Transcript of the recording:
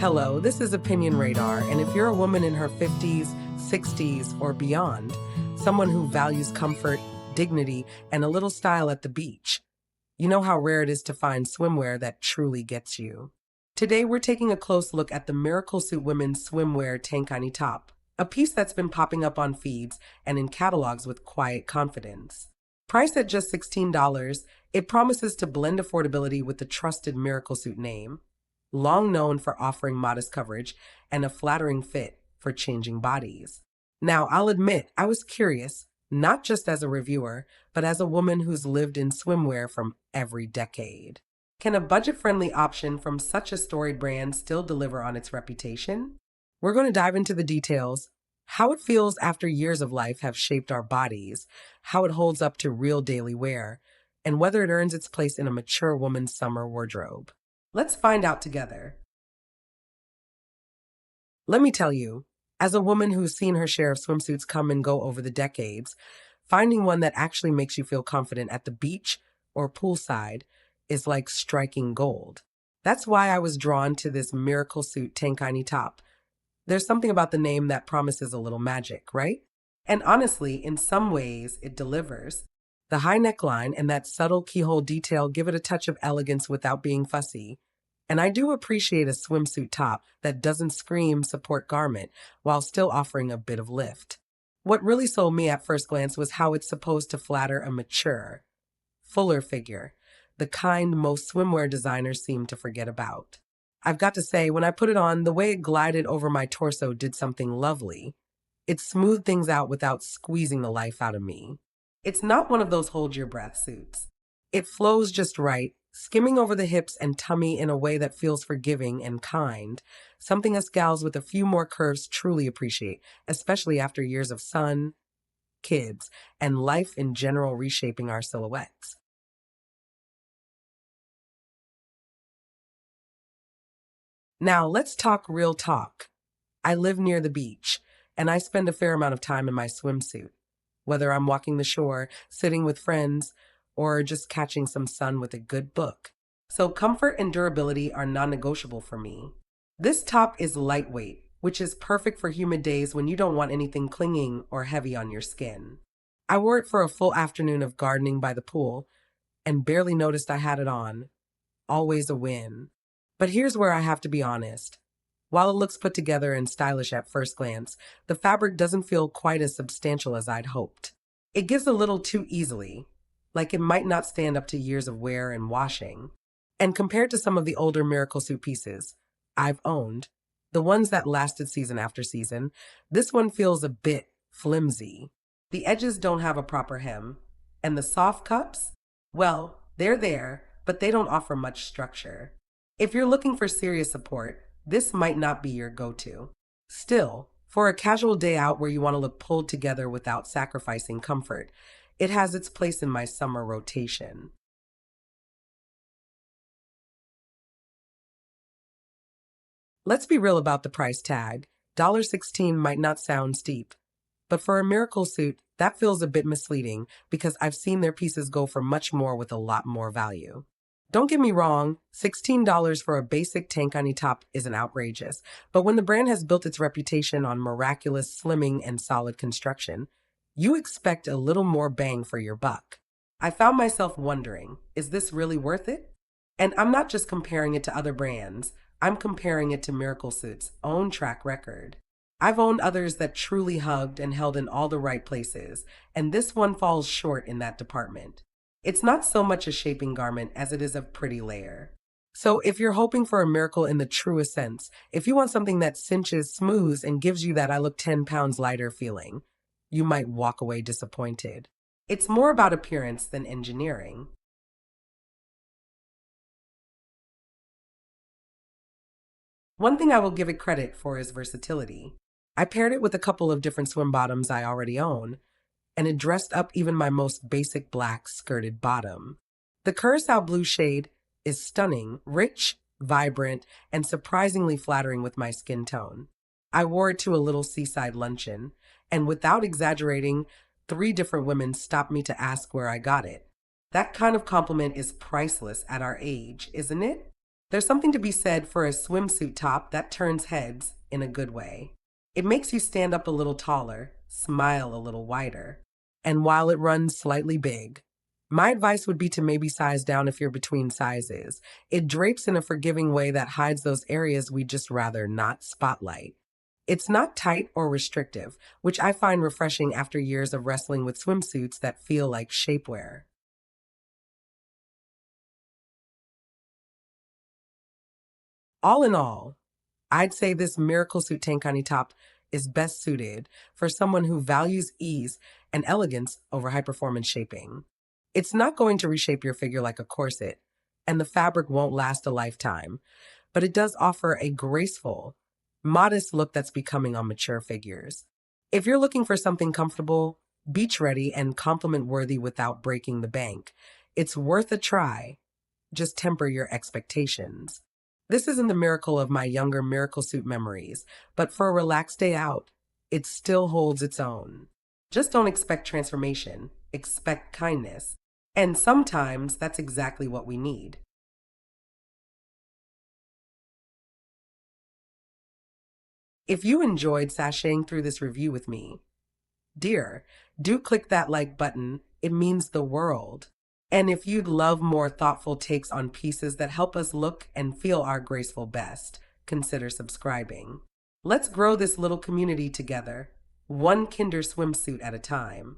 Hello, this is Opinion Radar, and if you're a woman in her 50s, 60s, or beyond, someone who values comfort, dignity, and a little style at the beach, you know how rare it is to find swimwear that truly gets you. Today, we're taking a close look at the Miraclesuit women's swimwear Tankini top, a piece that's been popping up on feeds and in catalogs with quiet confidence. Priced at just $16, it promises to blend affordability with the trusted Miraclesuit name, long known for offering modest coverage and a flattering fit for changing bodies. Now, I'll admit, I was curious, not just as a reviewer, but as a woman who's lived in swimwear from every decade. Can a budget-friendly option from such a storied brand still deliver on its reputation? We're going to dive into the details, how it feels after years of life have shaped our bodies, how it holds up to real daily wear, and whether it earns its place in a mature woman's summer wardrobe. Let's find out together. Let me tell you, as a woman who's seen her share of swimsuits come and go over the decades, finding one that actually makes you feel confident at the beach or poolside is like striking gold. That's why I was drawn to this Miraclesuit Tankini top. There's something about the name that promises a little magic, right? And honestly, in some ways, it delivers. The high neckline and that subtle keyhole detail give it a touch of elegance without being fussy. And I do appreciate a swimsuit top that doesn't scream support garment while still offering a bit of lift. What really sold me at first glance was how it's supposed to flatter a mature, fuller figure, the kind most swimwear designers seem to forget about. I've got to say, when I put it on, the way it glided over my torso did something lovely. It smoothed things out without squeezing the life out of me. It's not one of those hold-your-breath suits. It flows just right, skimming over the hips and tummy in a way that feels forgiving and kind, something us gals with a few more curves truly appreciate, especially after years of sun, kids, and life in general reshaping our silhouettes. Now, let's talk real talk. I live near the beach, and I spend a fair amount of time in my swimsuit, whether I'm walking the shore, sitting with friends, or just catching some sun with a good book. So comfort and durability are non-negotiable for me. This top is lightweight, which is perfect for humid days when you don't want anything clinging or heavy on your skin. I wore it for a full afternoon of gardening by the pool and barely noticed I had it on. Always a win. But here's where I have to be honest. While it looks put together and stylish at first glance, the fabric doesn't feel quite as substantial as I'd hoped. It gives a little too easily, like it might not stand up to years of wear and washing. And compared to some of the older Miraclesuit pieces I've owned, the ones that lasted season after season, this one feels a bit flimsy. The edges don't have a proper hem, and the soft cups, well, they're there, but they don't offer much structure. If you're looking for serious support, this might not be your go-to. Still, for a casual day out where you want to look pulled together without sacrificing comfort, it has its place in my summer rotation. Let's be real about the price tag. $16 might not sound steep, but for a Miraclesuit, that feels a bit misleading because I've seen their pieces go for much more with a lot more value. Don't get me wrong, $16 for a basic Tankini top isn't outrageous, but when the brand has built its reputation on miraculous slimming and solid construction, you expect a little more bang for your buck. I found myself wondering, is this really worth it? And I'm not just comparing it to other brands, I'm comparing it to Miraclesuit's own track record. I've owned others that truly hugged and held in all the right places, and this one falls short in that department. It's not so much a shaping garment as it is a pretty layer. So if you're hoping for a miracle in the truest sense, if you want something that cinches, smooths, and gives you that I look 10 pounds lighter feeling, you might walk away disappointed. It's more about appearance than engineering. One thing I will give it credit for is versatility. I paired it with a couple of different swim bottoms I already own, and it dressed up even my most basic black skirted bottom. The curacao blue shade is stunning, rich, vibrant, and surprisingly flattering with my skin tone. I wore it to a little seaside luncheon, and without exaggerating, 3 different women stopped me to ask where I got it. That kind of compliment is priceless at our age, isn't it? There's something to be said for a swimsuit top that turns heads in a good way. It makes you stand up a little taller, smile a little wider, and while it runs slightly big, my advice would be to maybe size down if you're between sizes. It drapes in a forgiving way that hides those areas we just rather not spotlight. It's not tight or restrictive, which I find refreshing after years of wrestling with swimsuits that feel like shapewear. All in all, I'd say this Miraclesuit Tankani top is best suited for someone who values ease and elegance over high performance shaping. It's not going to reshape your figure like a corset, and the fabric won't last a lifetime, but it does offer a graceful, modest look that's becoming on mature figures. If you're looking for something comfortable, beach ready, and compliment worthy without breaking the bank, it's worth a try. Just temper your expectations. This isn't the miracle of my younger Miracle Suit memories, but for a relaxed day out, it still holds its own. Just don't expect transformation, expect kindness. And sometimes that's exactly what we need. If you enjoyed sashaying through this review with me, dear, do click that like button. It means the world. And if you'd love more thoughtful takes on pieces that help us look and feel our graceful best, consider subscribing. Let's grow this little community together, one Kinder swimsuit at a time.